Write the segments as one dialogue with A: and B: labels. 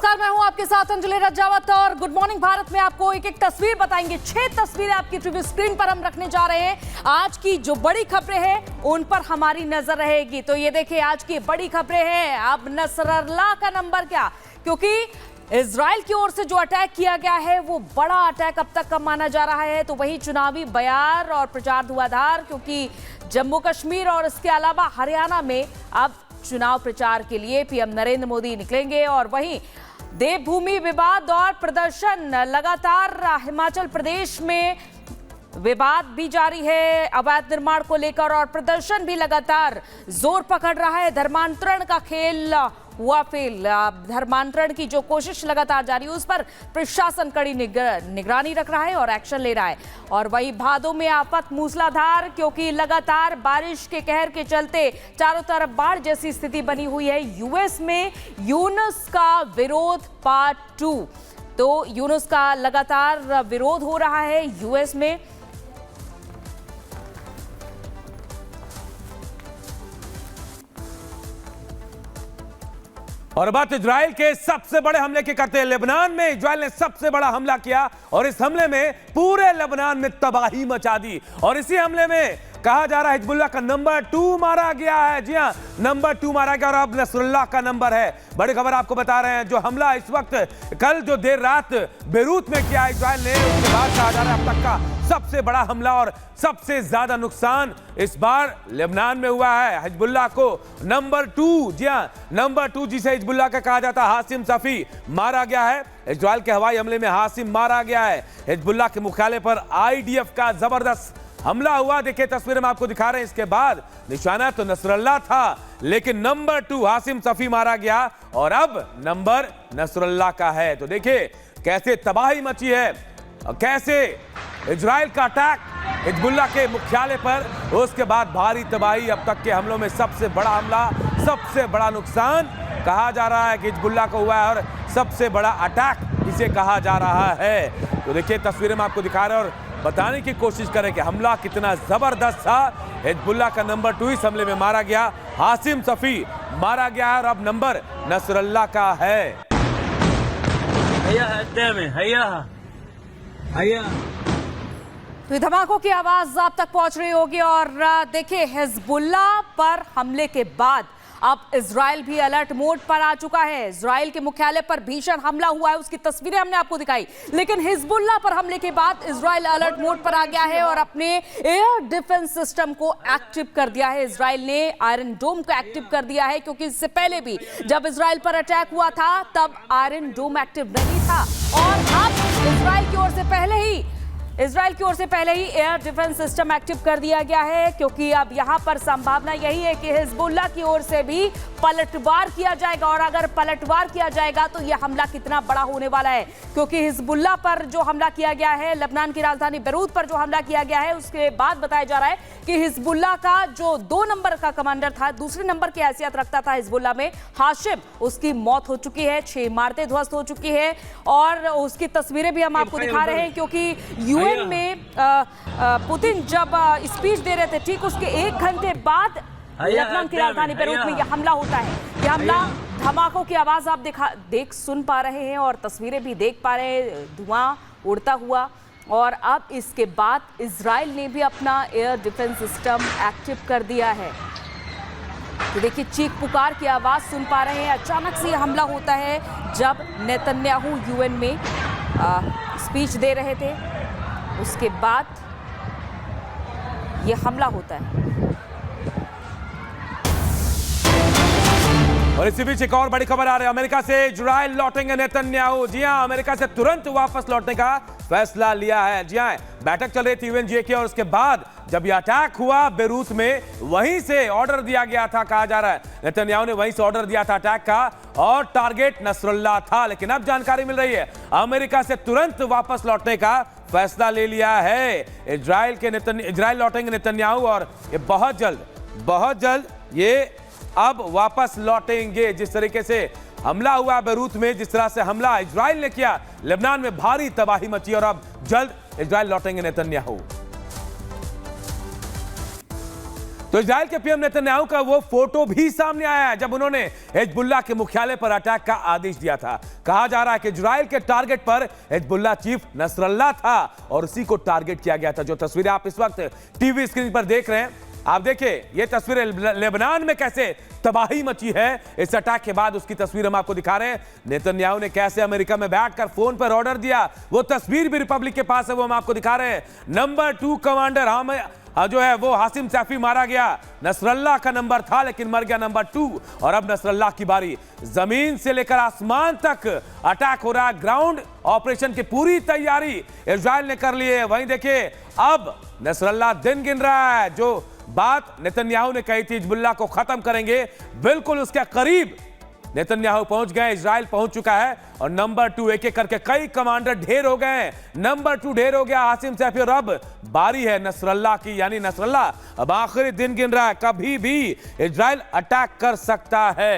A: नमस्कार, मैं हूं आपके साथ अंजलि रजावत और गुड मॉर्निंग भारत में आपको एक एक तस्वीर बताएंगे। 6 तस्वीरें आपकी टीवी स्क्रीन पर हम रखने जा रहे हैं। आज की जो बड़ी खबरें हैं उन पर हमारी नजर रहेगी। तो ये देखिए, आज की बड़ी खबरें हैं। अब नसरल्लाह का नंबर क्या, क्योंकि इजराइल की ओर से जो अटैक किया गया है वो बड़ा अटैक अब तक का माना जा रहा है। तो वही चुनावी बयार और प्रचार धुआंधार, क्योंकि जम्मू कश्मीर और इसके अलावा हरियाणा में अब चुनाव प्रचार के लिए पीएम नरेंद्र मोदी निकलेंगे। और वहीं देवभूमि विवाद और प्रदर्शन लगातार, हिमाचल प्रदेश में विवाद भी जारी है अवैध निर्माण को लेकर और प्रदर्शन भी लगातार जोर पकड़ रहा है। धर्मांतरण का खेल हुआ फेल। धर्मांतरण की जो कोशिश लगातार जारी है उस पर प्रशासन कड़ी निगरानी रख रहा है और एक्शन ले रहा है। और वही भादों में आफत मूसलाधार, क्योंकि लगातार बारिश के कहर के चलते चारों तरफ बाढ़ जैसी स्थिति बनी हुई है। यूएस में यूनुस का विरोध पार्ट 2। तो यूनुस का लगातार विरोध हो रहा है यूएस में।
B: और बात इजराइल के सबसे बड़े हमले की करते हैं। लेबनान में इजराइल ने सबसे बड़ा हमला किया और इस हमले में पूरे लेबनान में तबाही मचा दी। और इसी हमले में कहा जा रहा है हिजबुल्लाह का नंबर 2 मारा गया है। जी हां, नंबर 2 मारा गया और अब नसरुल्लाह का नंबर है। बड़ी खबर आपको बता रहे हैं, जो हमला इस वक्त कल जो देर रात बेरूत में किया इजराइल ने, उसके बाद कहा जा रहा है अब तक का सबसे बड़ा हमला और सबसे ज्यादा नुकसान इस बार लेबनान में हुआ है। हिजबुल्लाह को नंबर 2, जी हां, नंबर 2 जिसे हिजबुल्लाह का कहा जाता है, हासिम सफी मारा गया है। इजराइल के हवाई हमले में हासिम मारा गया है। हिजबुल्लाह के मुख्यालय पर आईडीएफ का जबरदस्त हमला हुआ। देखिए तस्वीर में आपको दिखा रहे हैं। इसके बाद निशाना तो नसरुल्लाह था, लेकिन नंबर 2 हासिम सफी मारा गया और अब नंबर नसरुल्लाह का है। तो देखिए कैसे तबाही मची है, कैसे इजराइल का अटैक हिजबुल्लाह के मुख्यालय पर, उसके बाद भारी तबाही। अब तक के हमलों में सबसे बड़ा हमला, सबसे बड़ा नुकसान कहा जा रहा है कि हिजबुल्लाह को हुआ है और सबसे बड़ा अटैक इसे कहा जा रहा है। तो देखिए तस्वीरें में आपको दिखा रहे हैं और बताने की कोशिश करें कि हमला कितना जबरदस्त था। हिजबुल्लाह का नंबर 2 इस हमले में मारा गया, हासिम सफी मारा गया और अब नंबर नसरुल्लाह का है।
A: तो धमाकों की आवाज आप तक पहुंच रही होगी। और देखिए, हिजबुल्लाह पर हमले के बाद अब इजराइल भी अलर्ट मोड पर आ चुका है। इजराइल के मुख्यालय पर भीषण हमला हुआ है, उसकी तस्वीरें हमने आपको दिखाई। लेकिन हिजबुल्लाह पर हमले के बाद इजराइल अलर्ट मोड पर आ गया है और अपने एयर डिफेंस सिस्टम को एक्टिव कर दिया है। इजराइल ने आयरन डोम को एक्टिव कर दिया है, क्योंकि इससे पहले भी जब इजराइल पर अटैक हुआ था तब आयरन डोम एक्टिव नहीं था। और अब इजराइल की ओर से पहले ही एयर डिफेंस सिस्टम एक्टिव कर दिया गया है, क्योंकि अब यहां पर संभावना यही है कि हिजबुल्लाह की ओर से भी पलटवार किया जाएगा। और अगर पलटवार किया जाएगा तो यह हमला कितना बड़ा होने वाला है, क्योंकि हिजबुल्लाह पर जो हमला किया गया है, लेबनान की राजधानी बेरूत पर जो हमला किया गया है, उसके बाद बताया जा रहा है कि हिजबुल्लाह का जो 2 नंबर का कमांडर था, दूसरे नंबर की हैसियत रखता था हिजबुल्लाह में, हाशिम, उसकी मौत हो चुकी है। 6 इमारतें ध्वस्त हो चुकी है और उसकी तस्वीरें भी हम आपको दिखा रहे हैं, क्योंकि यूएन में पुतिन जब स्पीच दे रहे थे, ठीक उसके 1 घंटे बाद लेबनान की राजधानी बेरूत में यह हमला होता है। यह हमला, धमाकों की आवाज आप सुन पा रहे हैं और तस्वीरें भी देख पा रहे हैं, धुआं उड़ता हुआ। और अब इसके बाद इजराइल ने भी अपना एयर डिफेंस सिस्टम एक्टिव कर दिया है। तो देखिए, चीख पुकार की आवाज सुन पा रहे हैं। अचानक से यह हमला होता है जब नेतन्याहू यूएन में स्पीच दे रहे थे, उसके बाद यह हमला होता है।
B: और इसी बीच एक और बड़ी खबर आ रही है। अमेरिका से इजराइल लौटेंगे नेतन्याहू। जी हां, अमेरिका से तुरंत वापस लौटने का फैसला लिया है। जी हां, बैठक चल रही थी यूएनजीए की और उसके बाद जब यह अटैक हुआ बेरूत में, वहीं से ऑर्डर दिया गया था, कहा जा रहा है नेतन्याहू ने वहीं से ऑर्डर दिया था अटैक का और टारगेट नसरुल्लाह था। लेकिन अब जानकारी मिल रही है अमेरिका से तुरंत वापस लौटने का फैसला ले लिया है। इजराइल लौटेंगे नेतन्याहू और ये बहुत जल्द ये अब वापस लौटेंगे। जिस तरीके से हमला हुआ बेरूत में, जिस तरह से हमला इजराइल ने किया, लेबनान में भारी तबाही मची और अब जल्द इजराइल लौटेंगे नेतन्याहू। तो इजराइल के पीएम नेतन्याहू का वो फोटो भी सामने आया है जब उन्होंने हिजबुल्लाह के मुख्यालय पर अटैक का आदेश दिया था। कहा जा रहा है कि इजराइल के टारगेट पर हिजबुल्लाह चीफ नसरल्लाह था और उसी को टारगेट किया गया था। जो तस्वीरें आप इस वक्त टीवी स्क्रीन पर देख रहे हैं, आप देखिए ये तस्वीरें लेबनान में कैसे तबाही मची है इस अटैक के बाद, उसकी तस्वीर हम आपको दिखा रहे हैं। नेतन्याहू ने कैसे अमेरिका में बैठकर फोन पर ऑर्डर दिया, वो तस्वीर भी रिपब्लिक के पास है, वो हम आपको दिखा रहे हैं। नंबर 2 कमांडर जो है वो हासिम सैफी मारा गया। नसरल्लाह का नंबर था लेकिन मर गया नंबर 2, और अब नसरल्लाह की बारी। जमीन से लेकर आसमान तक अटैक हो रहा है। ग्राउंड ऑपरेशन की पूरी तैयारी इजराइल ने कर ली है। वहीं देखिए अब नसरल्लाह दिन गिन रहा है। जो बात नेतन्याहू ने कही थी हिजबुल्लाह को खत्म करेंगे, बिल्कुल उसके करीब नेतन्याहू पहुंच गए, इजराइल पहुंच चुका है। और नंबर 2 एक एक करके कई कमांडर ढेर हो गए हैं। नंबर 2 ढेर हो गया हासिम सैफी, और अब बारी है नसरल्लाह की, यानी नसरल्लाह अब आखिरी दिन गिन रहा है। कभी भी इजराइल अटैक कर सकता है।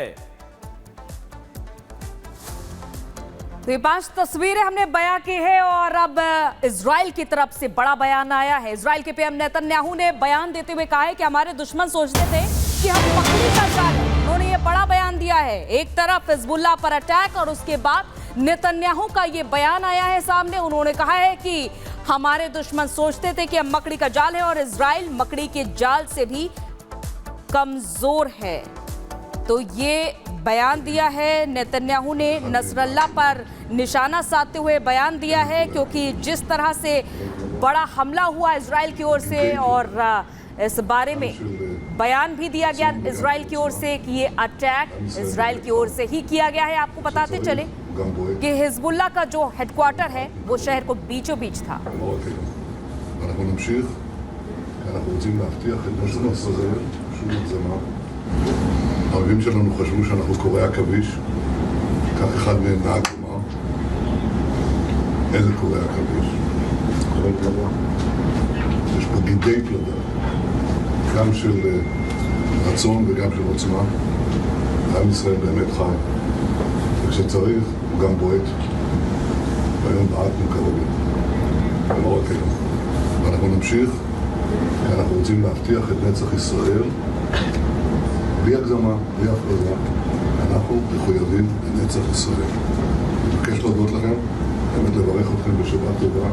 A: तो ये 5 तस्वीरें हमने बयां की है और अब इजराइल की तरफ से बड़ा बयान आया है। इजराइल के पीएम नेतन्याहू ने बयान देते हुए कहा है कि हमारे दुश्मन सोचते थे कि हम मकड़ी का जाल है। उन्होंने ये बड़ा बयान दिया है। एक तरफ हिजबुल्लाह पर अटैक और उसके बाद नेतन्याहू का ये बयान आया है सामने। उन्होंने कहा है कि हमारे दुश्मन सोचते थे कि हम मकड़ी का जाल है और इजराइल मकड़ी के जाल से भी कमजोर है। तो ये बयान दिया है नेतन्याहू ने, नसरल्लाह पर निशाना साधते हुए बयान दिया है, क्योंकि जिस तरह से बड़ा हमला हुआ इजराइल की ओर से और इस बारे में बयान भी दिया गया इजराइल की ओर से कि ये अटैक इजराइल की ओर से ही किया गया है। आपको बताते चले कि हिजबुल्लाह का जो हेडक्वार्टर है वो शहर को बीचों बीच था।
C: האויבים שלנו חשבו שאנחנו קוראי עכביש, כך אחד מהם נהג לומר. איזה קוראי עכביש? קוראי פלדה. יש פה גידי פלדה, גם של רצון וגם של עוצמה. עם ישראל באמת חי, וכשצריך הוא גם בועט. והיום בעטנו כרגע, ולא רק היום. ואנחנו נמשיך, כי אנחנו רוצים להבטיח את נצח ישראל. בלי הגזמה, בלי הפרזה, אנחנו מחויבים לנצח ישראל. אני מבקש להודות לכם, באמת לברך אתכם בשבת טובה.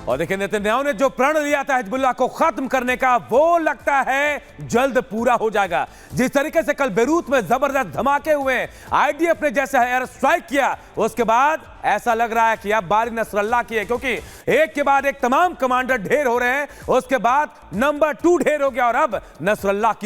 B: और देखिए नेतन्याहू ने जो प्रण लिया था हिजबुल्लाह को खत्म करने का, वो लगता है जल्द पूरा हो जाएगा। जिस तरीके से कल बेरूत में जबरदस्त धमाके हुए, आईडीएफ ने जैसे एयर स्ट्राइक किया, उसके बाद ऐसा लग रहा है कि अब बारी नसरल्लाह की है, क्योंकि एक के बाद एक तमाम कमांडर ढेर हो रहे हैं। उसके बाद नंबर 2 ढेर हो गया और अब नसरल्लाह की